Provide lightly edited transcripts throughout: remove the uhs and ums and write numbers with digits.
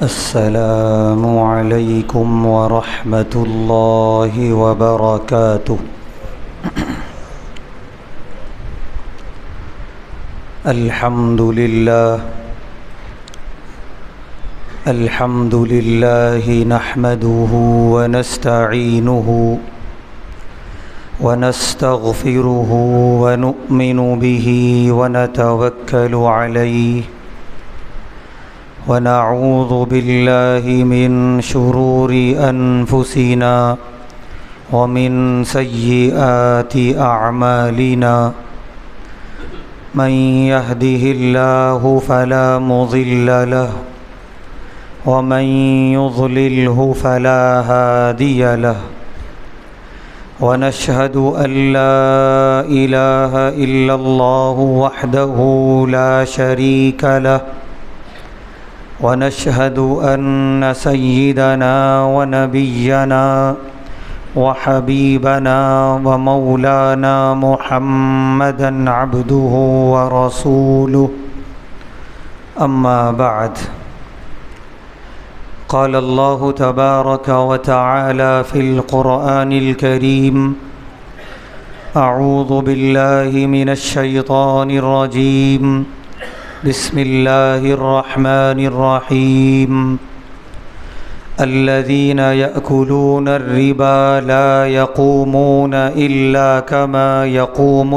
السلام علیکم ورحمۃ اللہ وبرکاتہ۔ الحمد للہ نحمده ونستعینه ونستغفره ونؤمن به ونتوکل علیہ ونعوذ باللہ من شرور انفسنا ومن سیئات اعمالنا من يهده اللہ فلا مضل له ومن يضلله فلا هادي له ونشهد أن لا إله إلا الله وحده لا شريك له ونشهد أن سيدنا ونبينا وحبيبنا ومولانا محمدا عبده ورسوله أما بعد، قال الله تبارك وتعالى في القرآن الكريم: أعوذ بالله من الشيطان الرجيم، بسم الله الرحمن الرحيم. الذين يأكلون الربا لا يقومون إلا كما يقوم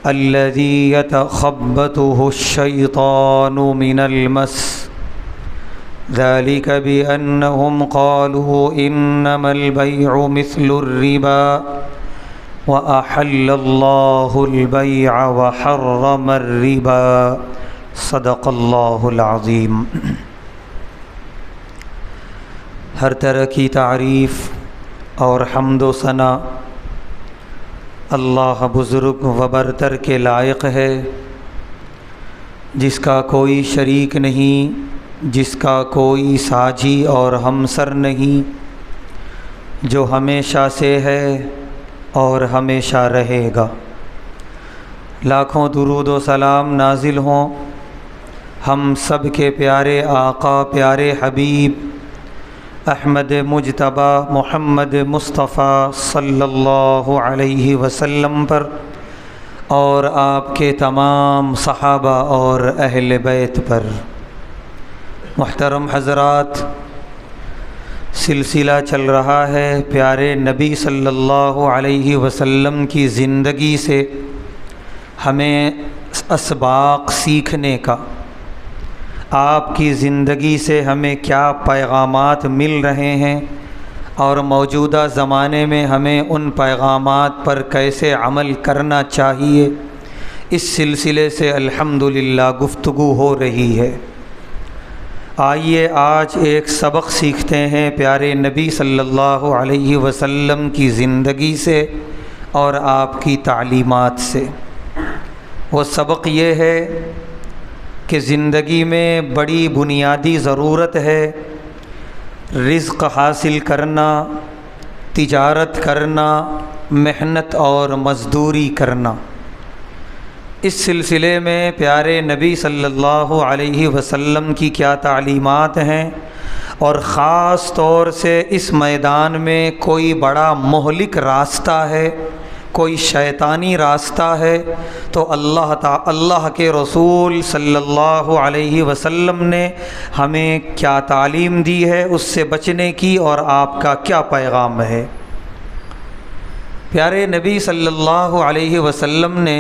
الذي يتخبطه الشيطان من المس، ذلك بأنهم قالوا إنما البيع مثل الربا وأحل الله البيع وحرم الربا، صدق اللہ العظیم۔ ہر طرح کی تعریف اور حمد و ثنا اللہ بزرگ و برتر کے لائق ہے، جس کا کوئی شریک نہیں، جس کا کوئی ساجی اور ہمسر نہیں، جو ہمیشہ سے ہے اور ہمیشہ رہے گا۔ لاکھوں درود و سلام نازل ہوں ہم سب کے پیارے آقا، پیارے حبیب احمد مجتبی محمد مصطفیٰ صلی اللہ علیہ وسلم پر، اور آپ کے تمام صحابہ اور اہل بیت پر۔ محترم حضرات، سلسلہ چل رہا ہے پیارے نبی صلی اللہ علیہ وسلم کی زندگی سے ہمیں اسباق سیکھنے کا۔ آپ کی زندگی سے ہمیں کیا پیغامات مل رہے ہیں اور موجودہ زمانے میں ہمیں ان پیغامات پر کیسے عمل کرنا چاہیے، اس سلسلے سے الحمدللہ گفتگو ہو رہی ہے۔ آئیے آج ایک سبق سیکھتے ہیں پیارے نبی صلی اللہ علیہ وسلم کی زندگی سے اور آپ کی تعلیمات سے۔ وہ سبق یہ ہے کہ زندگی میں بڑی بنیادی ضرورت ہے رزق حاصل کرنا، تجارت کرنا، محنت اور مزدوری کرنا۔ اس سلسلے میں پیارے نبی صلی اللہ علیہ وسلم کی کیا تعلیمات ہیں، اور خاص طور سے اس میدان میں کوئی بڑا مہلک راستہ ہے، کوئی شیطانی راستہ ہے، تو اللہ کے رسول صلی اللہ علیہ وسلم نے ہمیں کیا تعلیم دی ہے اس سے بچنے کی، اور آپ کا کیا پیغام ہے۔ پیارے نبی صلی اللہ علیہ وسلم نے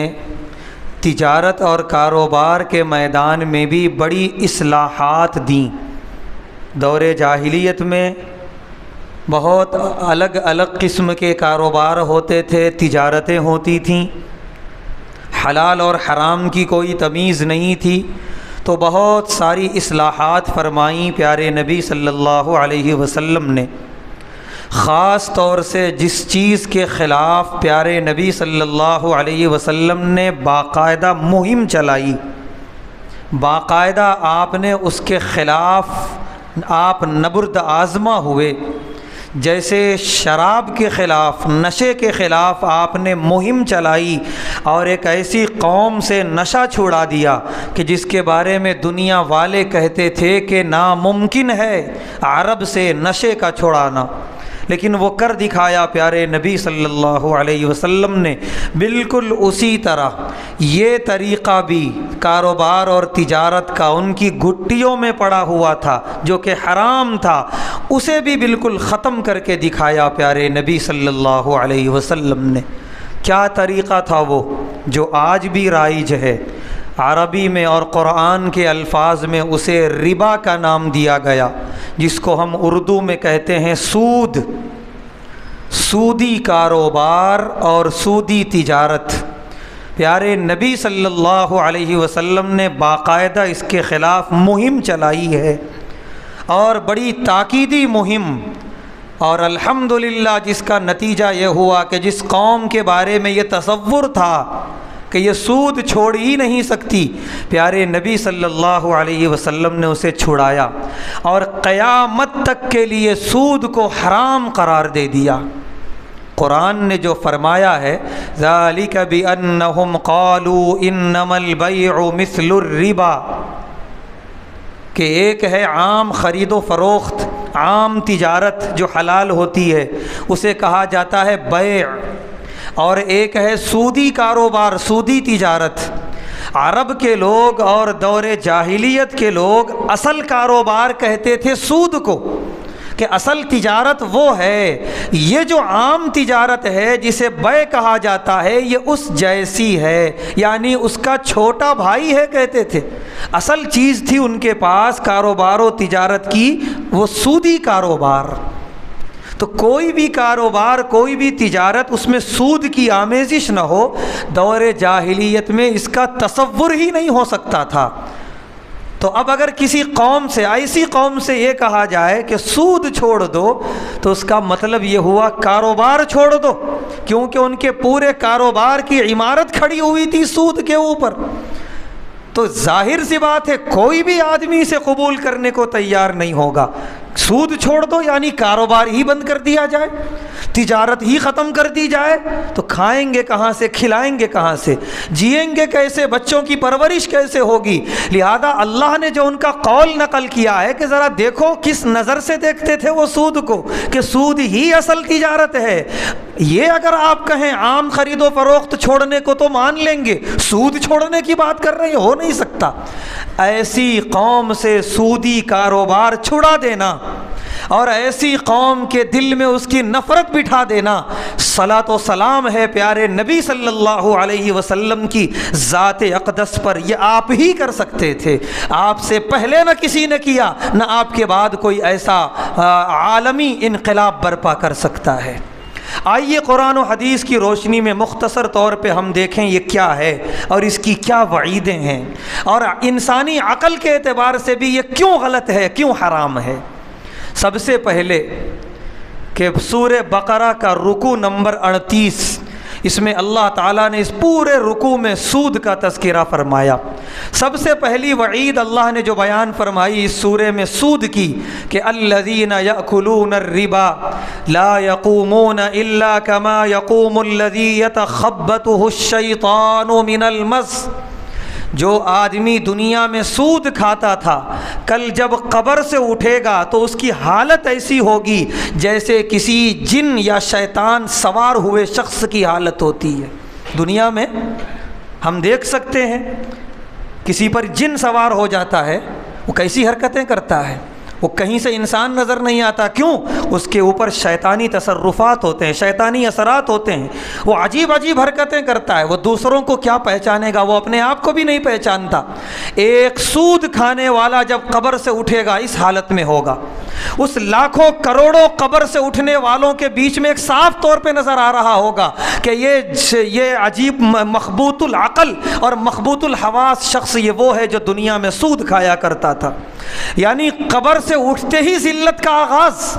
تجارت اور کاروبار کے میدان میں بھی بڑی اصلاحات دیں۔ دور جاہلیت میں بہت الگ الگ قسم کے کاروبار ہوتے تھے، تجارتیں ہوتی تھیں، حلال اور حرام کی کوئی تمیز نہیں تھی، تو بہت ساری اصلاحات فرمائیں پیارے نبی صلی اللہ علیہ وسلم نے۔ خاص طور سے جس چیز کے خلاف پیارے نبی صلی اللہ علیہ وسلم نے باقاعدہ مہم چلائی، باقاعدہ آپ نے اس کے خلاف آپ نبرد آزما ہوئے، جیسے شراب کے خلاف، نشے کے خلاف آپ نے مہم چلائی اور ایک ایسی قوم سے نشہ چھڑا دیا کہ جس کے بارے میں دنیا والے کہتے تھے کہ ناممکن ہے عرب سے نشے کا چھڑانا، لیکن وہ کر دکھایا پیارے نبی صلی اللہ علیہ وسلم نے۔ بالکل اسی طرح یہ طریقہ بھی کاروبار اور تجارت کا ان کی گھٹیوں میں پڑا ہوا تھا، جو کہ حرام تھا، اسے بھی بالکل ختم کر کے دکھایا پیارے نبی صلی اللہ علیہ وسلم نے۔ کیا طریقہ تھا وہ جو آج بھی رائج ہے؟ عربی میں اور قرآن کے الفاظ میں اسے ربا کا نام دیا گیا، جس کو ہم اردو میں کہتے ہیں سود، سودی کاروبار اور سودی تجارت۔ پیارے نبی صلی اللہ علیہ وسلم نے باقاعدہ اس کے خلاف مہم چلائی ہے، اور بڑی تاکیدی مہم، اور الحمدللہ جس کا نتیجہ یہ ہوا کہ جس قوم کے بارے میں یہ تصور تھا کہ یہ سود چھوڑ ہی نہیں سکتی، پیارے نبی صلی اللہ علیہ وسلم نے اسے چھڑایا اور قیامت تک کے لیے سود کو حرام قرار دے دیا۔ قرآن نے جو فرمایا ہے ذالک بأنہم قالوا انما البیع مثل الربا، کہ ایک ہے عام خرید و فروخت، عام تجارت جو حلال ہوتی ہے اسے کہا جاتا ہے بیع، اور ایک ہے سودی کاروبار، سودی تجارت۔ عرب کے لوگ اور دور جاہلیت کے لوگ اصل کاروبار کہتے تھے سود کو، کہ اصل تجارت وہ ہے، یہ جو عام تجارت ہے جسے بیع کہا جاتا ہے یہ اس جیسی ہے، یعنی اس کا چھوٹا بھائی ہے کہتے تھے۔ اصل چیز تھی ان کے پاس کاروبار و تجارت کی وہ سودی کاروبار۔ تو کوئی بھی کاروبار، کوئی بھی تجارت اس میں سود کی آمیزش نہ ہو، دور جاہلیت میں اس کا تصور ہی نہیں ہو سکتا تھا۔ تو اب اگر کسی قوم سے، ایسی قوم سے یہ کہا جائے کہ سود چھوڑ دو، تو اس کا مطلب یہ ہوا کاروبار چھوڑ دو، کیونکہ ان کے پورے کاروبار کی عمارت کھڑی ہوئی تھی سود کے اوپر۔ تو ظاہر سی بات ہے کوئی بھی آدمی سے قبول کرنے کو تیار نہیں ہوگا۔ سود چھوڑ دو یعنی کاروبار ہی بند کر دیا جائے، تجارت ہی ختم کر دی جائے، تو کھائیں گے کہاں سے، کھلائیں گے کہاں سے، جئیں گے کیسے، بچوں کی پرورش کیسے ہوگی؟ لہذا اللہ نے جو ان کا قول نقل کیا ہے کہ ذرا دیکھو کس نظر سے دیکھتے تھے وہ سود کو، کہ سود ہی اصل تجارت ہے۔ یہ اگر آپ کہیں عام خرید و فروخت چھوڑنے کو تو مان لیں گے، سود چھوڑنے کی بات کر رہے ہیں، ہو نہیں سکتا۔ ایسی قوم سے سودی کاروبار چھڑا دینا اور ایسی قوم کے دل میں اس کی نفرت بٹھا دینا، صلاۃ و سلام ہے پیارے نبی صلی اللہ علیہ وسلم کی ذات اقدس پر، یہ آپ ہی کر سکتے تھے۔ آپ سے پہلے نہ کسی نے کیا، نہ آپ کے بعد کوئی ایسا عالمی انقلاب برپا کر سکتا ہے۔ آئیے قرآن و حدیث کی روشنی میں مختصر طور پہ ہم دیکھیں یہ کیا ہے اور اس کی کیا وعیدیں ہیں، اور انسانی عقل کے اعتبار سے بھی یہ کیوں غلط ہے، کیوں حرام ہے۔ سب سے پہلے کہ سورہ بقرہ کا رکوع نمبر 38، اس میں اللہ تعالیٰ نے اس پورے رکوع میں سود کا تذکرہ فرمایا۔ سب سے پہلی وعید اللہ نے جو بیان فرمائی اس سورے میں سود کی، کہ الذین یأکلون الربا لا یقومون الا کما یقوم الذی یتخبطہ الشیطان من المس۔ جو آدمی دنیا میں سود کھاتا تھا، کل جب قبر سے اٹھے گا تو اس کی حالت ایسی ہوگی جیسے کسی جن یا شیطان سوار ہوئے شخص کی حالت ہوتی ہے۔ دنیا میں ہم دیکھ سکتے ہیں کسی پر جن سوار ہو جاتا ہے، وہ کیسی حرکتیں کرتا ہے، وہ کہیں سے انسان نظر نہیں آتا۔ کیوں؟ اس کے اوپر شیطانی تصرفات ہوتے ہیں، شیطانی اثرات ہوتے ہیں، وہ عجیب عجیب حرکتیں کرتا ہے۔ وہ دوسروں کو کیا پہچانے گا، وہ اپنے آپ کو بھی نہیں پہچانتا۔ ایک سود کھانے والا جب قبر سے اٹھے گا اس حالت میں ہوگا۔ اس لاکھوں کروڑوں قبر سے اٹھنے والوں کے بیچ میں ایک صاف طور پہ نظر آ رہا ہوگا کہ یہ عجیب مخبوط العقل اور مخبوط الحواس شخص یہ وہ ہے جو دنیا میں سود کھایا کرتا تھا۔ یعنی قبر سے اٹھتے ہی ذلت کا آغاز،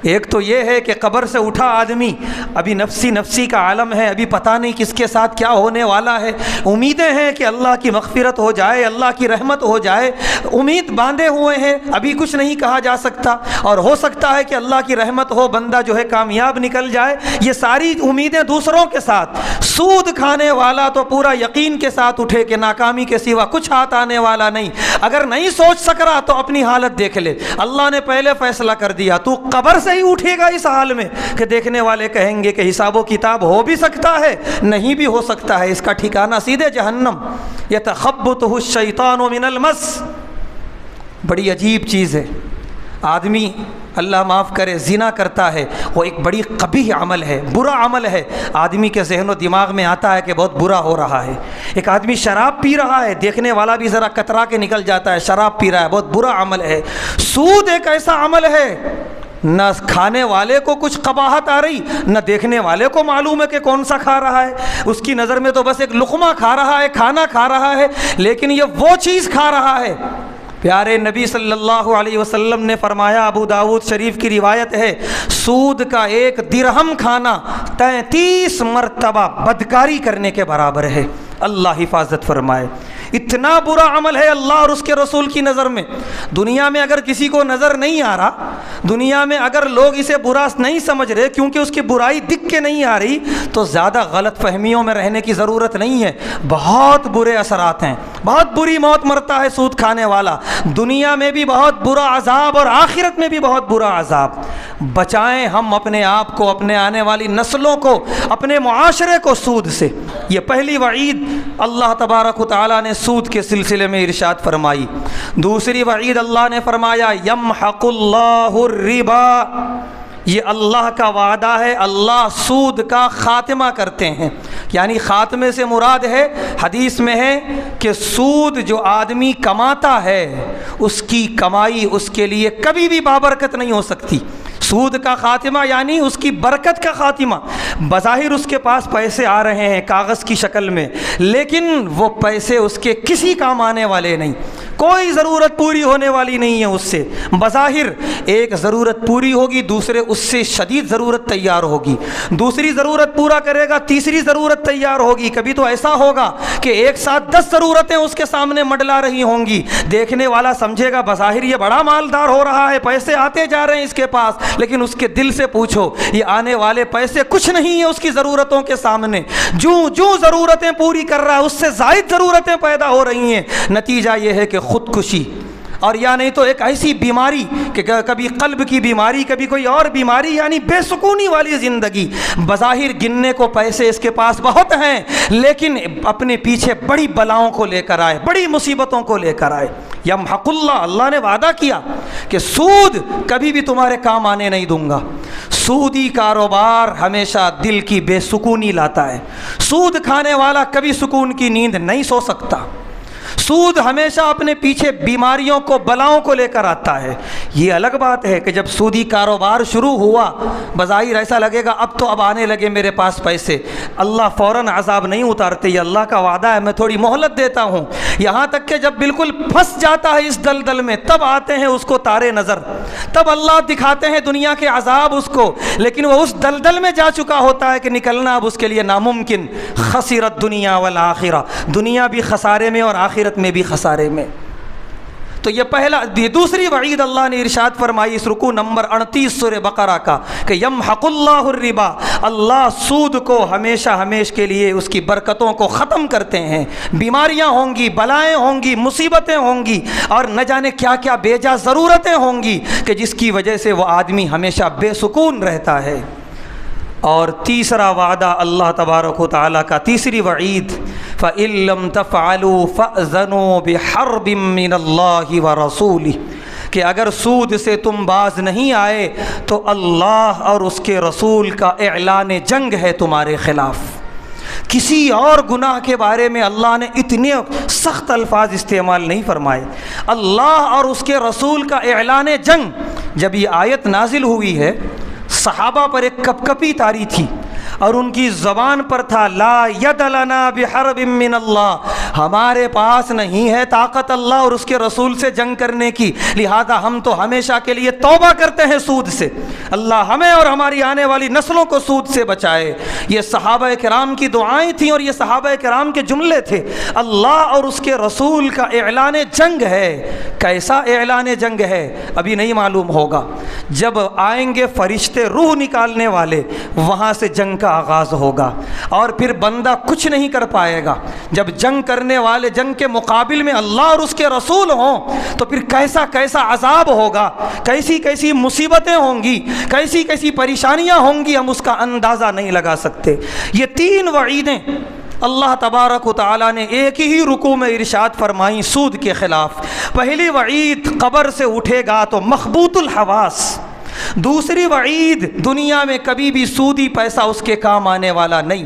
ایک تو یہ ہے کہ قبر سے اٹھا آدمی، ابھی نفسی نفسی کا عالم ہے، ابھی پتہ نہیں کس کے ساتھ کیا ہونے والا ہے، امیدیں ہیں کہ اللہ کی مغفرت ہو جائے، اللہ کی رحمت ہو جائے، امید باندھے ہوئے ہیں، ابھی کچھ نہیں کہا جا سکتا، اور ہو سکتا ہے کہ اللہ کی رحمت ہو، بندہ جو ہے کامیاب نکل جائے، یہ ساری امیدیں دوسروں کے ساتھ۔ سود کھانے والا تو پورا یقین کے ساتھ اٹھے کہ ناکامی کے سوا کچھ ہاتھ آنے والا نہیں، اگر نہیں سوچ سک رہا تو اپنی حالت دیکھ لے، اللہ نے پہلے فیصلہ کر دیا، تو قبر سے ہی اٹھے گا اس حال میں کہ دیکھنے والے کہیں گے کہ حساب و کتاب ہو بھی سکتا ہے، نہیں بھی ہو سکتا ہے، اس کا ٹھکانہ سیدھے جہنم۔ یتخبطہ الشیطان من المس، بڑی عجیب چیز ہے۔ آدمی اللہ معاف کرے زنا کرتا ہے، وہ ایک بڑی قبیح عمل ہے، برا عمل ہے، آدمی کے ذہن و دماغ میں آتا ہے کہ بہت برا ہو رہا ہے۔ ایک آدمی شراب پی رہا ہے، دیکھنے والا بھی ذرا کترا کے نکل جاتا ہے، شراب پی رہا ہے، بہت برا عمل ہے۔ سود ایک ایسا عمل ہے، نہ کھانے والے کو کچھ قباحت آ رہی، نہ دیکھنے والے کو معلوم ہے کہ کون سا کھا رہا ہے، اس کی نظر میں تو بس ایک لقمہ کھا رہا ہے، کھانا کھا رہا ہے، لیکن یہ وہ چیز کھا رہا ہے۔ پیارے نبی صلی اللہ علیہ وسلم نے فرمایا، ابو داؤد شریف کی روایت ہے، سود کا 1 درہم کھانا 33 مرتبہ بدکاری کرنے کے برابر ہے۔ اللہ حفاظت فرمائے۔ اتنا برا عمل ہے اللہ اور اس کے رسول کی نظر میں۔ دنیا میں اگر کسی کو نظر نہیں آ رہا، دنیا میں اگر لوگ اسے برا نہیں سمجھ رہے کیونکہ اس کی برائی دکھ کے نہیں آ رہی، تو زیادہ غلط فہمیوں میں رہنے کی ضرورت نہیں ہے۔ بہت برے اثرات ہیں، بہت بری موت مرتا ہے سود کھانے والا، دنیا میں بھی بہت برا عذاب اور آخرت میں بھی بہت برا عذاب۔ بچائیں ہم اپنے آپ کو، اپنے آنے والی نسلوں کو، اپنے معاشرے کو سود سے۔ یہ پہلی وعید اللہ تبارک و تعالیٰ نے سود کے سلسلے میں ارشاد فرمائی۔ دوسری وعید اللہ نے فرمایا، یمحق اللہ الربا، یہ اللہ کا وعدہ ہے، اللہ سود کا خاتمہ کرتے ہیں۔ یعنی خاتمے سے مراد ہے، حدیث میں ہے کہ سود جو آدمی کماتا ہے، اس کی کمائی اس کے لیے کبھی بھی بابرکت نہیں ہو سکتی۔ سود کا خاتمہ یعنی اس کی برکت کا خاتمہ۔ بظاہر اس کے پاس پیسے آ رہے ہیں کاغذ کی شکل میں، لیکن وہ پیسے اس کے کسی کام آنے والے نہیں، کوئی ضرورت پوری ہونے والی نہیں ہے اس سے۔ بظاہر ایک ضرورت پوری ہوگی، دوسرے اس سے شدید ضرورت تیار ہوگی، دوسری ضرورت پورا کرے گا، تیسری ضرورت تیار ہوگی۔ کبھی تو ایسا ہوگا کہ ایک ساتھ 10 ضرورتیں اس کے سامنے منڈلا رہی ہوں گی۔ دیکھنے والا سمجھے گا بظاہر یہ بڑا مالدار ہو رہا ہے، پیسے آتے جا رہے ہیں اس کے پاس، لیکن اس کے دل سے پوچھو، یہ آنے والے پیسے کچھ نہیں ہیں اس کی ضرورتوں کے سامنے۔ جو ضرورتیں پوری کر رہا ہے اس سے زائد ضرورتیں پیدا ہو رہی ہیں۔ نتیجہ یہ ہے کہ خودکشی، اور یا نہیں تو ایک ایسی بیماری کہ کبھی قلب کی بیماری، کبھی کوئی اور بیماری، یعنی بے سکونی والی زندگی۔ بظاہر گننے کو پیسے اس کے پاس بہت ہیں، لیکن اپنے پیچھے بڑی بلاؤں کو لے کر آئے، بڑی مصیبتوں کو لے کر آئے۔ یمحق اللہ، اللہ نے وعدہ کیا کہ سود کبھی بھی تمہارے کام آنے نہیں دوں گا۔ سودی کاروبار ہمیشہ دل کی بے سکونی لاتا ہے۔ سود کھانے والا کبھی سکون کی نیند نہیں سو سکتا۔ سود ہمیشہ اپنے پیچھے بیماریوں کو، بلاؤں کو لے کر آتا ہے۔ یہ الگ بات ہے کہ جب سودی کاروبار شروع ہوا، بظاہر ایسا لگے گا اب آنے لگے میرے پاس پیسے، اللہ فوراً عذاب نہیں اتارتے، یہ اللہ کا وعدہ ہے، میں تھوڑی مہلت دیتا ہوں، یہاں تک کہ جب بالکل پھنس جاتا ہے اس دلدل میں، تب آتے ہیں اس کو تارے نظر، تب اللہ دکھاتے ہیں دنیا کے عذاب اس کو، لیکن وہ اس دلدل میں جا چکا ہوتا ہے کہ نکلنا اب اس کے لیے ناممکن۔ خسرت دنیا والآخرہ، دنیا بھی خسارے میں اور آخرت میں بھی خسارے میں۔ تو یہ دوسری وعید اللہ نے ارشاد فرمائی اس رکوع نمبر 38 سورہ بقرہ کا کہ یمحق اللہ الربا، اللہ سود کو ہمیشہ ہمیش کے لیے اس کی برکتوں کو ختم کرتے ہیں۔ بیماریاں ہوں گی، بلائیں ہوں گی، مصیبتیں ہوں گی، اور نہ جانے کیا کیا بے جا ضرورتیں ہوں گی کہ جس کی وجہ سے وہ آدمی ہمیشہ بے سکون رہتا ہے۔ اور تیسرا وعدہ اللہ تبارک و تعالیٰ کا، تیسری وعید، فَإِن لَّمْ تَفْعَلُوا فَأْذَنُوا بِحَرْبٍ مِّنَ اللَّهِ وَرَسُولِهِ، کہ اگر سود سے تم باز نہیں آئے تو اللہ اور اس کے رسول کا اعلان جنگ ہے تمہارے خلاف۔ کسی اور گناہ کے بارے میں اللہ نے اتنے سخت الفاظ استعمال نہیں فرمائے۔ اللہ اور اس کے رسول کا اعلان جنگ، جب یہ آیت نازل ہوئی ہے، صحابہ پر ایک کپ کپی طاری تھی، اور ان کی زبان پر تھا لا ید لنا بحرب من اللہ، ہمارے پاس نہیں ہے طاقت اللہ اور اس کے رسول سے جنگ کرنے کی، لہذا ہم تو ہمیشہ کے لیے توبہ کرتے ہیں سود سے، اللہ ہمیں اور ہماری آنے والی نسلوں کو سود سے بچائے۔ یہ صحابہ کرام کی دعائیں تھیں اور یہ صحابہ کرام کے جملے تھے۔ اللہ اور اس کے رسول کا اعلان جنگ ہے۔ کیسا اعلان جنگ ہے ابھی نہیں معلوم ہوگا، جب آئیں گے فرشتے روح نکالنے والے وہاں سے جنگ کا آغاز ہوگا، اور پھر بندہ کچھ نہیں کر پائے گا۔ جب جنگ کرنے والے جنگ کے مقابل میں اللہ اور اس کے رسول ہوں تو پھر کیسا کیسا عذاب ہوگا، کیسی کیسی مصیبتیں ہوں گی، کیسی کیسی پریشانیاں ہوں گی، ہم اس کا اندازہ نہیں لگا سکتے۔ یہ تین وعیدیں اللہ تبارک و تعالیٰ نے ایک ہی رکوع میں ارشاد فرمائیں سود کے خلاف۔ پہلی وعید قبر سے اٹھے گا تو مخبوط الحواس، دوسری وعید دنیا میں کبھی بھی سودی پیسہ اس کے کام آنے والا نہیں،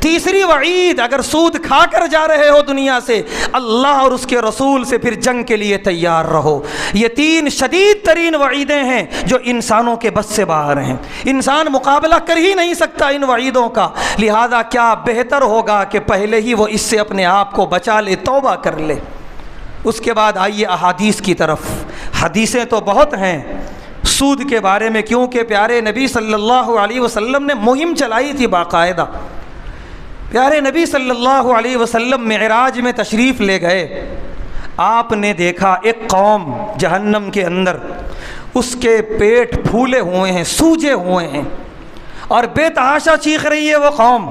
تیسری وعید اگر سود کھا کر جا رہے ہو دنیا سے اللہ اور اس کے رسول سے پھر جنگ کے لیے تیار رہو۔ یہ تین شدید ترین وعیدیں ہیں جو انسانوں کے بس سے باہر ہیں، انسان مقابلہ کر ہی نہیں سکتا ان وعیدوں کا، لہذا کیا بہتر ہوگا کہ پہلے ہی وہ اس سے اپنے آپ کو بچا لے، توبہ کر لے۔ اس کے بعد آئیے احادیث کی طرف۔ حدیثیں تو بہت ہیں سود کے بارے میں، کیونکہ پیارے نبی صلی اللہ علیہ وسلم نے مہم چلائی تھی باقاعدہ۔ پیارے نبی صلی اللہ علیہ وسلم معراج میں تشریف لے گئے، آپ نے دیکھا ایک قوم جہنم کے اندر، اس کے پیٹ پھولے ہوئے ہیں، سوجے ہوئے ہیں، اور بے تحاشا چیخ رہی ہے وہ قوم۔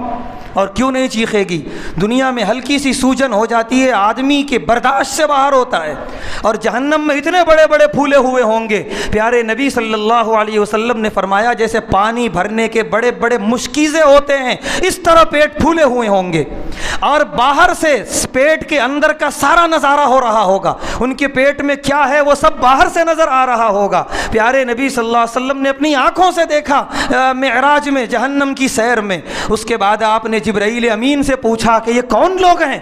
اور کیوں نہیں چیخے گی؟ دنیا میں ہلکی سی سوجن ہو جاتی ہے آدمی کے برداشت سے باہر ہوتا ہے، اور جہنم میں اتنے بڑے بڑے پھولے ہوئے ہوں گے۔ پیارے نبی صلی اللہ علیہ وسلم نے فرمایا جیسے پانی بھرنے کے بڑے بڑے مشکیزیں ہوتے ہیں اس طرح پیٹ پھولے ہوئے ہوں گے، اور باہر سے پیٹ کے اندر کا سارا نظارہ ہو رہا ہوگا، ان کے پیٹ میں کیا ہے وہ سب باہر سے نظر آ رہا ہوگا۔ پیارے نبی صلی اللہ علیہ وسلم نے اپنی آنکھوں سے دیکھا معراج میں جہنم کی سیر میں۔ اس کے بعد آپ نے جبرائیل امین سے پوچھا کہ یہ کون لوگ ہیں؟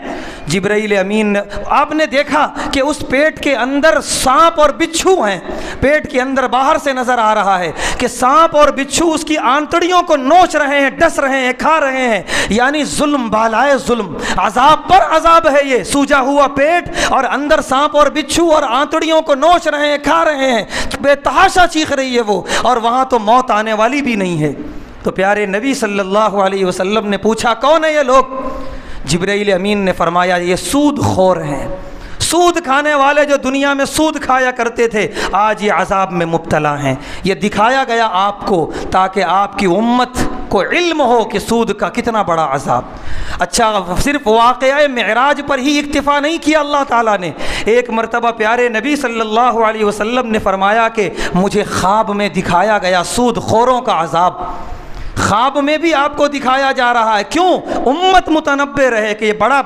جبرائیل امین نے آپ نے دیکھا کہ اس پیٹ کے اندر سانپ اور بچھو ہیں، پیٹ کے اندر باہر سے نظر آ رہا ہے کہ سانپ اور بچھو اس کی آنتڑیوں کو نوچ رہے ہیں، ڈس رہے ہیں، کھا رہے ہیں، یعنی ظلم بالائے ظلم، عذاب پر عذاب ہے یہ سوجا ہوا پیٹ، اور اندر سانپ اور بچھو اور آنتڑیوں کو نوچ رہے ہیں، کھا رہے ہیں، بے تحاشا چیخ رہی ہے وہ، اور وہاں تو موت آنے والی بھی نہیں ہے۔ تو پیارے نبی صلی اللہ علیہ وسلم نے پوچھا کون ہے یہ لوگ؟ جبرائیل امین نے فرمایا یہ سود خور ہیں، سود کھانے والے جو دنیا میں سود کھایا کرتے تھے آج یہ عذاب میں مبتلا ہیں۔ یہ دکھایا گیا آپ کو تاکہ آپ کی امت کو علم ہو کہ سود کا کتنا بڑا عذاب۔ اچھا، صرف واقعہ معراج پر ہی اکتفا نہیں کیا اللہ تعالیٰ نے، ایک مرتبہ پیارے نبی صلی اللہ علیہ وسلم نے فرمایا کہ مجھے خواب میں دکھایا گیا سود خوروں کا عذاب، خواب میں بھی آپ کو دکھایا جا رہا ہے، کیوں؟ امت متنبہ رہے کہ یہ بڑا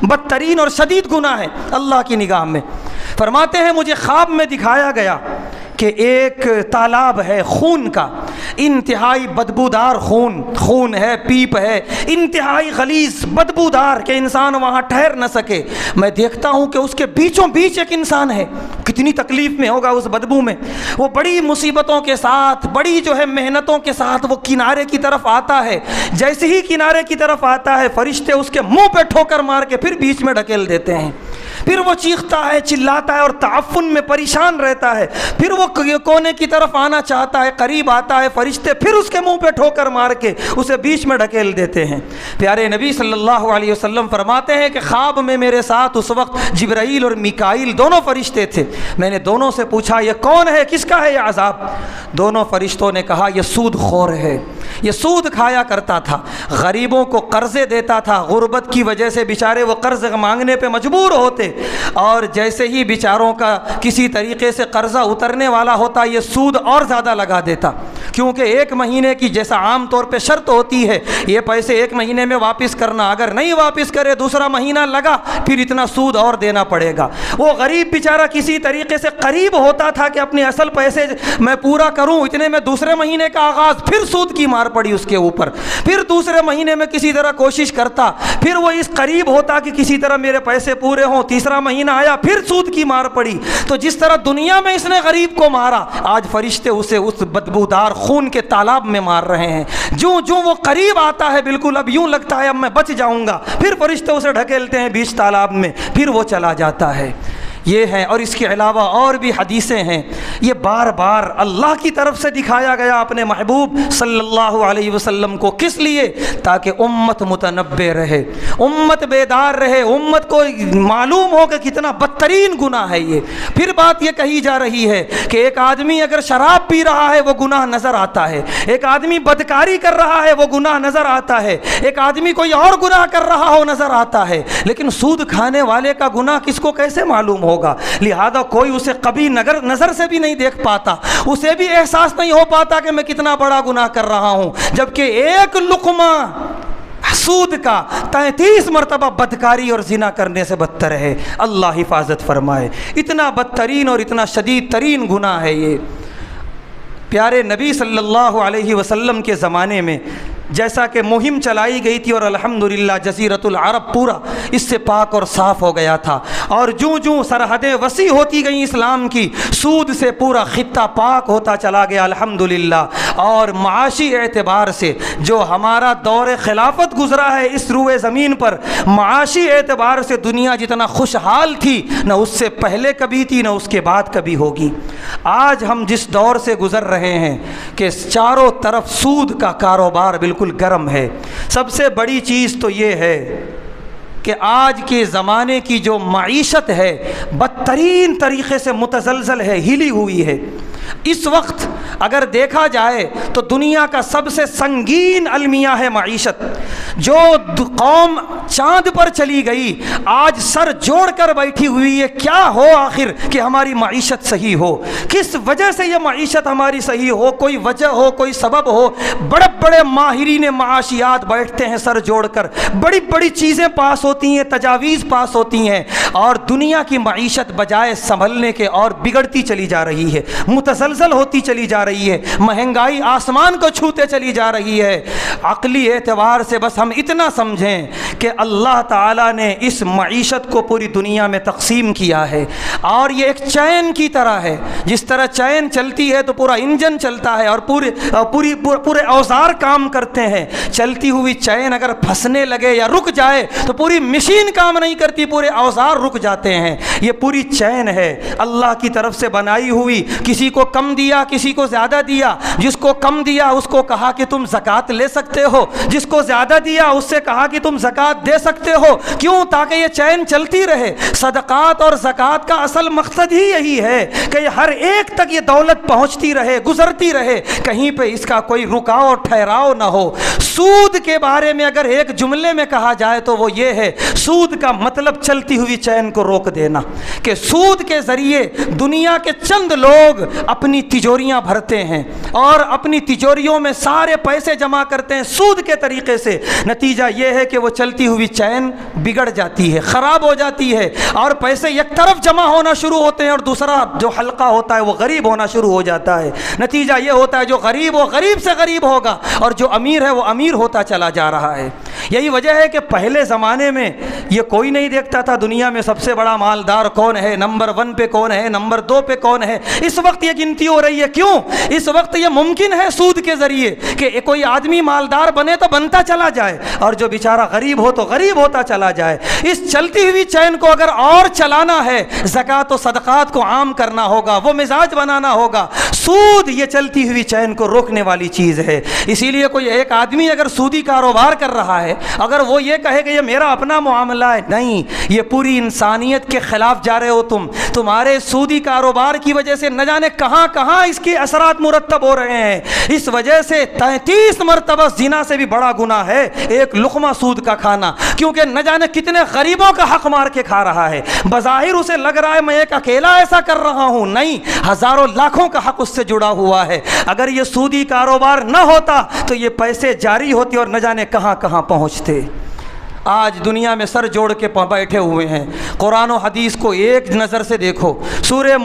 بدترین اور شدید گناہ ہے اللہ کی نگاہ میں۔ فرماتے ہیں مجھے خواب میں دکھایا گیا کہ ایک تالاب ہے خون کا، انتہائی بدبودار خون ہے، پیپ ہے، انتہائی غلیظ بدبودار کہ انسان وہاں ٹھہر نہ سکے۔ میں دیکھتا ہوں کہ اس کے بیچوں بیچ ایک انسان ہے، کتنی تکلیف میں ہوگا اس بدبو میں، وہ بڑی مصیبتوں کے ساتھ، بڑی محنتوں کے ساتھ وہ کنارے کی طرف آتا ہے۔ جیسے ہی کنارے کی طرف آتا ہے فرشتے اس کے منہ پہ ٹھوکر مار کے پھر بیچ میں ڈھکیل دیتے ہیں، پھر وہ چیختا ہے، چلاتا ہے اور تعفن میں پریشان رہتا ہے، پھر وہ کونے کی طرف آنا چاہتا ہے، قریب آتا ہے، فرشتے پھر اس کے منہ پہ ٹھوکر مار کے اسے بیچ میں ڈھکیل دیتے ہیں۔ پیارے نبی صلی اللہ علیہ وسلم فرماتے ہیں کہ خواب میں میرے ساتھ اس وقت جبرائیل اور میکائیل دونوں فرشتے تھے، میں نے دونوں سے پوچھا یہ کون ہے، کس کا ہے یہ عذاب؟ دونوں فرشتوں نے کہا یہ سود خور ہے، یہ سود کھایا کرتا تھا، غریبوں کو قرضے دیتا تھا، غربت کی وجہ سے بیچارے وہ قرض مانگنے پہ مجبور ہوتے، اور جیسے ہی بیچاروں کا کسی طریقے سے قرضہ اترنے والا ہوتا یہ سود اور زیادہ لگا دیتا، کیونکہ ایک مہینے کی جیسا عام طور پہ شرط ہوتی ہے یہ پیسے ایک مہینے میں واپس کرنا، اگر نہیں واپس کرے دوسرا مہینہ لگا پھر اتنا سود اور دینا پڑے گا۔ وہ غریب بیچارہ کسی طریقے سے قریب ہوتا تھا کہ اپنے اصل پیسے میں پورا کروں، اتنے میں دوسرے مہینے کا آغاز، پھر سود کی مار پڑی اس کے اوپر، پھر دوسرے مہینے میں کسی طرح کوشش کرتا، پھر وہ اس قریب ہوتا کہ کسی طرح میرے پیسے پورے ہوں، تیسرا مہینہ آیا پھر سود کی مار پڑی۔ تو جس طرح دنیا میں اس نے غریب کو مارا، آج فرشتے اسے اس بدبودار خون کے تالاب میں مار رہے ہیں۔ جو وہ قریب آتا ہے بالکل اب یوں لگتا ہے اب میں بچ جاؤں گا، پھر فرشتے اسے ڈھکیلتے ہیں بیچ تالاب میں، پھر وہ چلا جاتا ہے۔ یہ ہے، اور اس کے علاوہ اور بھی حدیثیں ہیں۔ یہ بار بار اللہ کی طرف سے دکھایا گیا اپنے محبوب صلی اللہ علیہ وسلم کو، کس لیے؟ تاکہ امت متنبہ رہے، امت بیدار رہے، امت کو معلوم ہو کہ کتنا بدترین گناہ ہے یہ۔ پھر بات یہ کہی جا رہی ہے کہ ایک آدمی اگر شراب پی رہا ہے وہ گناہ نظر آتا ہے، ایک آدمی بدکاری کر رہا ہے وہ گناہ نظر آتا ہے، ایک آدمی کوئی اور گناہ کر رہا ہو نظر آتا ہے، لیکن سود کھانے والے کا گناہ کس کو کیسے معلوم ہوگا؟ لہذا کوئی اسے کبھی نظر سے بھی نہیں دیکھ پاتا، اسے بھی احساس نہیں ہو پاتا کہ میں کتنا بڑا گناہ کر رہا ہوں، جبکہ ایک لقمہ سود کا 33 مرتبہ بدکاری اور زنا کرنے سے بدتر ہے۔ اللہ حفاظت فرمائے، اتنا بدترین اور اتنا شدید ترین گناہ ہے یہ۔ پیارے نبی صلی اللہ علیہ وسلم کے زمانے میں جیسا کہ مہم چلائی گئی تھی، اور الحمدللہ جزیرۃ العرب پورا اس سے پاک اور صاف ہو گیا تھا، اور جوں سرحدیں وسیع ہوتی گئیں اسلام کی، سود سے پورا خطہ پاک ہوتا چلا گیا الحمدللہ۔ اور معاشی اعتبار سے جو ہمارا دور خلافت گزرا ہے اس روئے زمین پر، معاشی اعتبار سے دنیا جتنا خوشحال تھی نہ اس سے پہلے کبھی تھی نہ اس کے بعد کبھی ہوگی۔ آج ہم جس دور سے گزر رہے ہیں کہ چاروں طرف سود کا کاروبار بالکل گرم ہے۔ سب سے بڑی چیز تو یہ ہے کہ آج کے زمانے کی جو معیشت ہے بدترین طریقے سے متزلزل ہے، ہلی ہوئی ہے۔ اس وقت اگر دیکھا جائے تو دنیا کا سب سے سنگین المیہ ہے معیشت۔ جو قوم چاند پر چلی گئی آج سر جوڑ کر بیٹھی ہوئی ہے، کیا ہو آخر کہ ہماری معیشت صحیح ہو؟ کس وجہ سے یہ معیشت ہماری صحیح ہو؟ کوئی وجہ ہو، کوئی سبب ہو؟ بڑے بڑے ماہرین معاشیات بیٹھتے ہیں سر جوڑ کر، بڑی بڑی چیزیں پاس ہوتی ہیں، تجاویز پاس ہوتی ہیں، اور دنیا کی معیشت بجائے سنبھلنے کے اور بگڑتی چلی جا رہی ہے، متزلزل ہوتی چلی جا رہی ہے، مہنگائی آسمان کو چھوتے چلی جا رہی ہے۔ عقلی اعتبار سے بس ہم اتنا سمجھیں کہ اللہ تعالیٰ نے اس معیشت کو پوری دنیا میں تقسیم کیا ہے، اور یہ ایک چین کی طرح ہے۔ جس طرح چین چلتی ہے تو پورا انجن چلتا ہے اور پورے اوزار کام کرتے ہیں، چلتی ہوئی چین اگر پھنسنے لگے یا رک جائے تو پوری مشین کام نہیں کرتی، پورے اوزار رک جاتے ہیں۔ یہ پوری چین ہے اللہ کی طرف سے بنائی ہوئی، کسی کو کم دیا کسی کو زیادہ دیا، جس کو کم دیا اس کو کہا کہ تم زکوٰۃ لے سکتے ہو، جس کو زیادہ دیا اس سے کہا کہ تم زکوٰۃ دے سکتے ہو۔ کیوں؟ تاکہ یہ چین چلتی رہے۔ صدقات اور زکوٰۃ کا اصل مقصد ہی یہی ہے کہ ہر ایک تک یہ دولت پہنچتی رہے، گزرتی رہے، کہیں پہ اس کا کوئی رکاو ٹھہراؤ نہ ہو۔ سود کے بارے میں اگر ایک جملے میں کہا جائے تو وہ یہ ہے، سود کا مطلب چلتی ہوئی چین کو روک دینا، کہ سود کے ذریعے دنیا کے چند لوگ اپنی تجوریاں بھرتے ہیں اور اپنی تجوریوں میں سارے پیسے جمع کرتے ہیں سود کے طریقے سے۔ نتیجہ یہ ہے کہ وہ چلتی ہوئی چین بگڑ جاتی ہے، خراب ہو جاتی ہے، اور پیسے یک طرف جمع ہونا شروع ہوتے ہیں اور دوسرا جو حلقہ ہوتا ہے وہ غریب ہونا شروع ہو جاتا ہے۔ نتیجہ یہ ہوتا ہے جو غریب وہ غریب سے غریب ہوگا، اور جو امیر ہے وہ امیر ہوتا چلا جا رہا ہے۔ یہی وجہ ہے کہ پہلے زمانے میں یہ کوئی نہیں دیکھتا تھا دنیا میں سب سے بڑا مالدار کون ہے، نمبر 1 پہ کون ہے، نمبر 2 پہ کون ہے۔ اس وقت یہ گنتی ہو رہی ہے۔ کیوں؟ اس وقت یہ ممکن ہے سود کے ذریعے کہ کوئی آدمی مالدار بنے تو بنتا چلا جائے، اور جو بیچارہ غریب ہو تو غریب ہوتا چلا جائے۔ اس چلتی ہوئی چین کو اگر اور چلانا ہے، زکوٰۃ و صدقات کو عام کرنا ہوگا، وہ مزاج بنانا ہوگا۔ سود یہ چلتی ہوئی چین کو روکنے والی چیز ہے۔ اسی لیے کوئی ایک آدمی اگر سودی کاروبار کر رہا ہے، اگر وہ یہ کہے کہ یہ میرا اپنا معاملہ ہے، نہیں، یہ پوری انسانیت کے خلاف جا رہے ہو تم۔ تمہارے سودی کاروبار کی وجہ سے نہ جانے کہاں کہاں اس کے اثرات مرتب ہو رہے ہیں۔ اس وجہ سے 33 مرتبہ زنا سے بھی بڑا گناہ ہے ایک لقمہ سود کا کھانا، کیونکہ نہ جانے کتنے غریبوں کا حق مار کے کھا رہا ہے۔ بظاہر اسے لگ رہا ہے میں ایک اکیلا ایسا کر رہا ہوں، نہیں، ہزاروں لاکھوں کا حق اس سے جڑا ہوا ہے۔ اگر یہ سودی کاروبار نہ ہوتا تو یہ پیسے جاری ہوتے اور نہ جانے کہاں کہاں پہنچتے۔ آج دنیا میں سر جوڑ کے بیٹھے ہوئے ہیں۔ قرآن و حدیث کو ایک نظر سے دیکھو، سورہ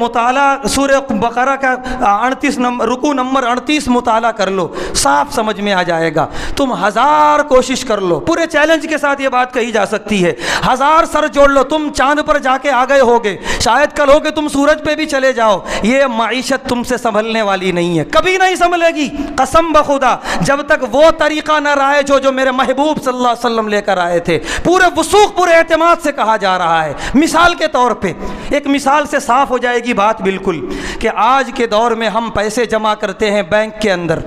بقرہ کا 38 رکوع نمبر 38 مطالعہ کر لو، صاف سمجھ میں آ جائے گا۔ تم 1000 کوشش کر لو، پورے چیلنج کے ساتھ یہ بات کہی جا سکتی ہے، 1000 سر جوڑ لو، تم چاند پر جا کے آ گئے ہوگے، شاید کل ہوگے تم سورج پہ بھی چلے جاؤ، یہ معیشت تم سے سنبھلنے والی نہیں ہے، کبھی نہیں سنبھلے گی قسم بخدا، جب تک وہ طریقہ نہ رائج ہو جو میرے محبوب صلی اللہ علیہ وسلم لے کر آئے تھے۔ پورے وثوق، پورے اعتماد سے کہا جا رہا ہے۔ مثال کے طور پہ ایک مثال سے صاف ہو جائے گی بات بالکل، کہ آج کے دور میں ہم پیسے جمع کرتے ہیں بینک کے اندر۔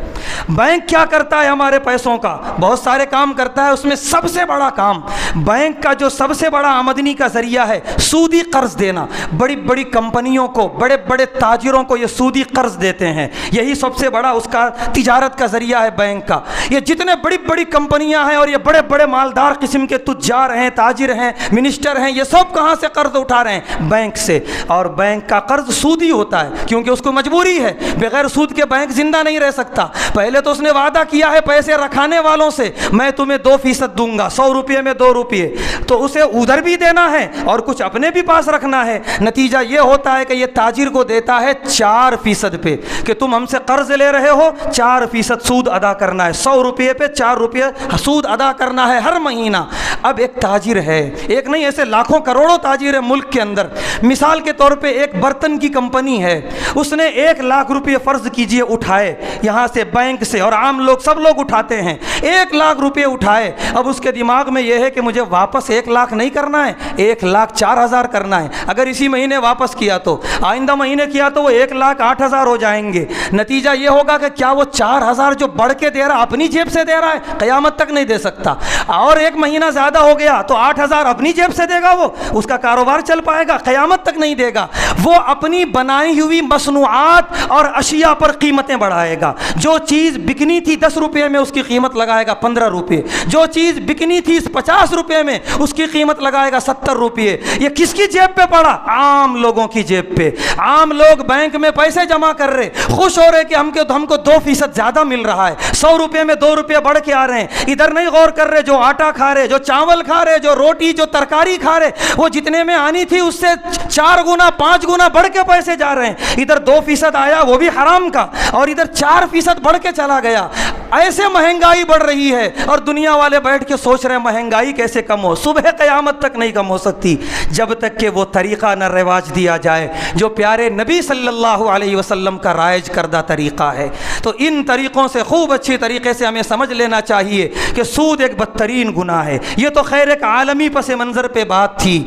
بینک کیا کرتا ہے ہمارے پیسوں کا؟ بہت سارے کام کرتا ہے، اس میں سب سے بڑا کام بینک کا جو سب سے بڑا آمدنی کا ذریعہ ہے سودی قرض دینا۔ بڑی بڑی کمپنیوں کو، بڑے بڑے تاجروں کو یہ سودی قرض دیتے ہیں، یہی سب سے بڑا اس کا تجارت کا ذریعہ ہے بینک کا۔ یہ جتنے بڑی بڑی کمپنیاں ہیں اور یہ بڑے بڑے مالدار قسم کے تجار ہیں، تاجر ہیں، منسٹر ہیں، یہ سب کہاں سے قرض اٹھا رہے ہیں؟ بینک سے۔ اور بینک کا قرض سودی ہوتا ہے کیونکہ اس کو مجبوری ہے، بغیر سود کے بینک زندہ نہیں رہ سکتا۔ پہلے تو اس نے وعدہ کیا ہے پیسے رکھانے والوں سے، میں تمہیں 2% دوں گا، 100 روپے میں 2 روپے، تو اسے ادھر بھی دینا ہے اور کچھ اپنے بھی پاس رکھنا ہے۔ نتیجہ یہ ہوتا ہے کہ یہ تاجر کو دیتا ہے 4% پہ، کہ تم ہم سے قرض لے رہے ہو، 4% سود ادا کرنا ہے، 100 روپے پہ 4 روپے سود ادا کرنا ہے ہر مہینہ۔ اب ایک تاجر ہے، ایک نہیں ایسے لاکھوں کروڑوں تاجر ہیں ملک کے اندر۔ مثال کے طور پہ ایک برتن کی کمپنی ہے، اس نے 1 لاکھ روپے فرض کیجئے اٹھائے یہاں سے بینک سے، اور عام لوگ سب لوگ اٹھاتے ہیں، 1 لاکھ روپے اٹھائے۔ اب اس کے دماغ میں یہ ہے کہ مجھے واپس 1 لاکھ نہیں کرنا ہے، 1,04,000 کرنا ہے۔ اگر اسی مہینے واپس کیا تو آئندہ مہینے کیا تو وہ 1,08,000 ہو جائیں گے۔ نتیجہ یہ ہوگا کہ کیا وہ 4,000 جو بڑھ کے دے رہا اپنی جیب سے دے رہا ہے؟ قیامت تک نہیں دے سکتا۔ اور 1 مہینہ زیادہ ہو گیا تو 8,000 اپنی جیب سے دے گا، وہ اس کا کاروبار چل پائے گا؟ قیامت تک نہیں دے گا۔ وہ اپنی بنائی ہوئی مصنوعات اور اشیاء پر قیمتیں بڑھائے گا۔ جو چیز بکنی تھی 10 روپے میں اس کی قیمت لگائے گا 15 روپے، جو چیز بکنی تھی 50 روپے میں اس کی قیمت لگائے گا 70 روپے۔ یہ کس کی جیب پہ پڑا؟ عام لوگوں کی جیب پہ۔ عام لوگ بینک میں پیسے جمع کر رہے، خوش ہو رہے کہ ہم کو 2% زیادہ مل رہا ہے، 100 روپے میں 2 روپے بڑھ کے آ رہے ہیں۔ ادھر نہیں غور کر رہے جو آٹا کھا رہے، جو چاول کھا رہے، جو روٹی، جو ترکاری کھا رہے، وہ جتنے میں آنی تھی اس سے 4 گنا 5 گنا بڑھ کے پیسے جا رہے ہیں۔ ادھر 2% آیا وہ بھی حرام کا، اور ادھر 4% بڑھ کے چلا گیا۔ ایسے مہنگائی بڑھ رہی ہے اور دنیا والے بیٹھ کے سوچ رہے ہیں مہنگائی کیسے کم ہو۔ صبح قیامت تک نہیں کم ہو سکتی جب تک کہ وہ طریقہ نہ رواج دیا جائے جو پیارے نبی صلی اللہ علیہ وسلم کا رائج کردہ طریقہ ہے۔ تو ان طریقوں سے خوب اچھی طریقے سے ہمیں سمجھ لینا چاہیے کہ سود ایک بدترین گناہ ہے۔ یہ تو خیر ایک عالمی پس منظر پہ بات تھی۔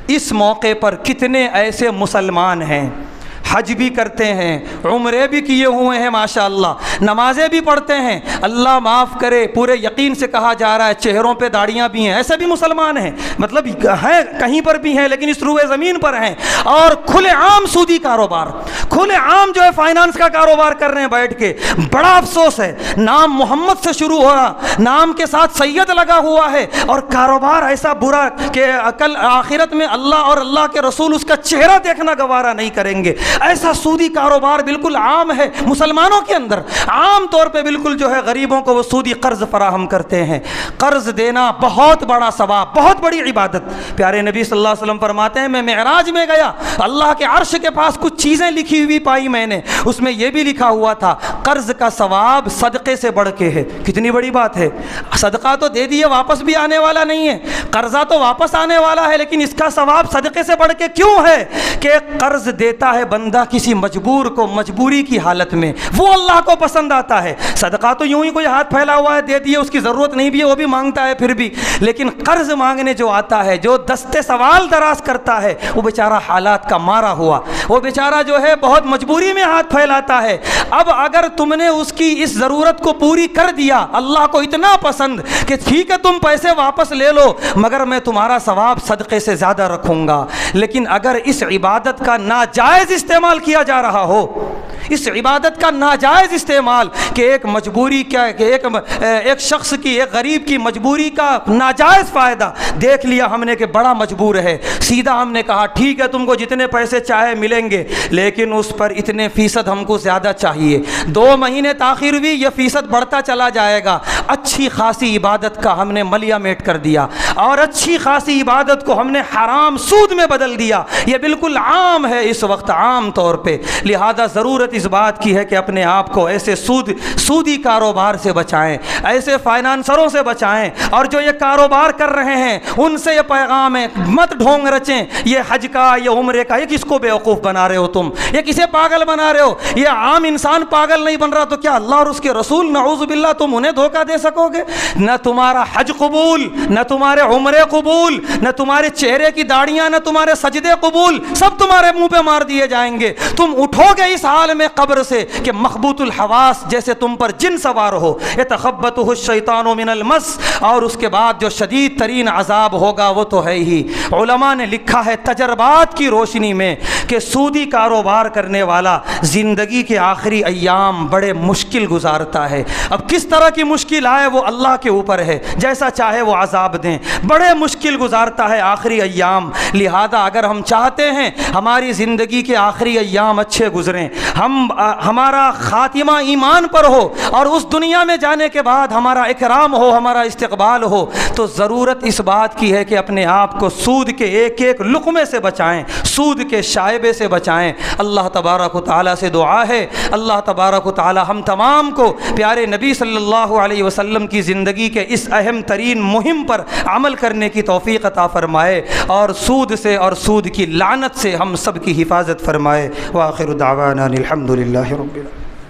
اس موقع پر کتنے ایسے مسلمان ہیں حج بھی کرتے ہیں، عمرے بھی کیے ہوئے ہیں ماشاءاللہ، نمازیں بھی پڑھتے ہیں، اللہ معاف کرے پورے یقین سے کہا جا رہا ہے چہروں پہ داڑیاں بھی ہیں، ایسے بھی مسلمان ہیں، مطلب ہیں کہیں پر بھی ہیں لیکن اس روئے زمین پر ہیں، اور کھلے عام سودی کاروبار، کھلے عام جو ہے فائنانس کا کاروبار کر رہے ہیں بیٹھ کے۔ بڑا افسوس ہے، نام محمد سے شروع ہو رہا، نام کے ساتھ سید لگا ہوا ہے، اور کاروبار ایسا برا کہ کل آخرت میں اللہ اور اللہ کے رسول اس کا چہرہ دیکھنا گوارا نہیں کریں گے۔ ایسا سودی کاروبار بالکل عام ہے مسلمانوں کے اندر، عام طور پہ بالکل جو ہے غریبوں کو وہ سودی قرض فراہم کرتے ہیں۔ قرض دینا بہت بڑا ثواب، بہت بڑی عبادت۔ پیارے نبی صلی اللہ علیہ وسلم فرماتے ہیں میں معراج میں گیا، اللہ کے عرش کے پاس کچھ چیزیں لکھی ہوئی پائی میں نے، اس میں یہ بھی لکھا ہوا تھا قرض کا ثواب صدقے سے بڑھ کے ہے۔ کتنی بڑی بات ہے، صدقہ تو دے دیے واپس بھی آنے والا نہیں ہے، قرضہ تو واپس آنے والا ہے، لیکن اس کا ثواب صدقے سے بڑھ کے کیوں ہے؟ کہ قرض دیتا ہے بندہ کسی مجبور کو مجبوری کی حالت میں، وہ اللہ کو پسند آتا ہے۔ صدقہ تو یوں ہی کوئی ہاتھ پھیلا ہوا ہے دے دیے، اس کی ضرورت نہیں بھی ہے وہ بھی مانگتا ہے پھر بھی، لیکن قرض مانگنے جو آتا ہے، جو دستے سوال دراز کرتا ہے، وہ بیچارہ حالات کا مارا ہوا، وہ بیچارہ جو ہے بہت مجبوری میں ہاتھ پھیلاتا ہے۔ اب اگر تم نے اس کی اس ضرورت کو پوری کر دیا، اللہ کو اتنا پسند کہ ٹھیک ہے تم پیسے واپس لے لو مگر میں تمہارا ثواب صدقے سے زیادہ رکھوں گا۔ لیکن اگر اس عبادت کا ناجائز استعمال کیا جا رہا ہو، اس عبادت کا ناجائز استعمال کہ ایک مجبوری کیا کہ ایک شخص کی، ایک غریب کی مجبوری کا ناجائز فائدہ دیکھ لیا ہم نے کہ بڑا مجبور ہے، سیدھا ہم نے کہا ٹھیک ہے تم کو جتنے پیسے چاہے ملیں لیں گے، لیکن اس پر اتنے فیصد ہم کو زیادہ چاہیے۔ 2 مہینے تاخیر ہوئی، یہ فیصد بڑھتا چلا جائے گا۔ اچھی خاصی عبادت کا ہم نے ملیا میٹ کر دیا، اور اچھی خاصی عبادت کو ہم نے حرام سود میں بدل دیا۔ یہ بالکل عام ہے اس وقت، عام طور پہ۔ لہذا ضرورت اس بات کی ہے کہ اپنے آپ کو ایسے سودی کاروبار سے بچائیں، ایسے فائنانسروں سے بچائیں، اور جو یہ کاروبار کر رہے ہیں ان سے یہ پیغام ہے، مت ڈھونگ رچیں۔ یہ حج کا، یہ عمرے کا، یہ کس کو بیوقوف بنا رہے ہو تم؟ یہ کسے پاگل بنا رہے ہو؟ یہ عام انسان پاگل نہیں بن رہا تو کیا اللہ اور اس کے رسول نعوذ باللہ تم انہیں دھوکہ دے سکو گے؟ نہ تمہارا حج قبول، نہ تمہارے عمرے قبول، نہ تمہارے چہرے کی داڑیاں، نہ تمہارے سجدے قبول، سب تمہارے منہ پہ مار دیے جائیں گے۔ تم اٹھو گے اس حال میں قبر سے کہ مخبوط الحواس جیسے تم پر جن سوار ہو، یتخبطہ الشیطان من المس، اور اس کے بعد جو شدید ترین عذاب ہوگا وہ تو ہے ہی۔ علماء نے لکھا ہے تجربات کی روشنی میں کہ سودی کاروبار کرنے والا زندگی کے آخری ایام بڑے مشکل گزارتا ہے۔ اب کس طرح کی مشکل آئے وہ اللہ کے اوپر ہے، جیسا چاہے وہ عذاب دیں، بڑے مشکل گزارتا ہے آخری ایام۔ لہذا اگر ہم چاہتے ہیں ہماری زندگی کے آخری ایام اچھے گزریں، ہمارا خاتمہ ایمان پر ہو، اور اس دنیا میں جانے کے بعد ہمارا اکرام ہو، ہمارا استقبال ہو، تو ضرورت اس بات کی ہے کہ اپنے آپ کو سود کے ایک ایک لقمے سے بچائیں، سود کے شائبے سے بچائیں۔ اللہ تبارک و تعالیٰ سے دعا ہے اللہ تبارک و تعالیٰ ہم تمام کو پیارے نبی صلی اللہ علیہ وسلم کی زندگی کے اس اہم ترین مہم پر عمل کرنے کی توفیق عطا فرمائے، اور سود سے اور سود کی لعنت سے ہم سب کی حفاظت فرمائے۔ وآخر دعوانا الحمد للہ رب العالمین۔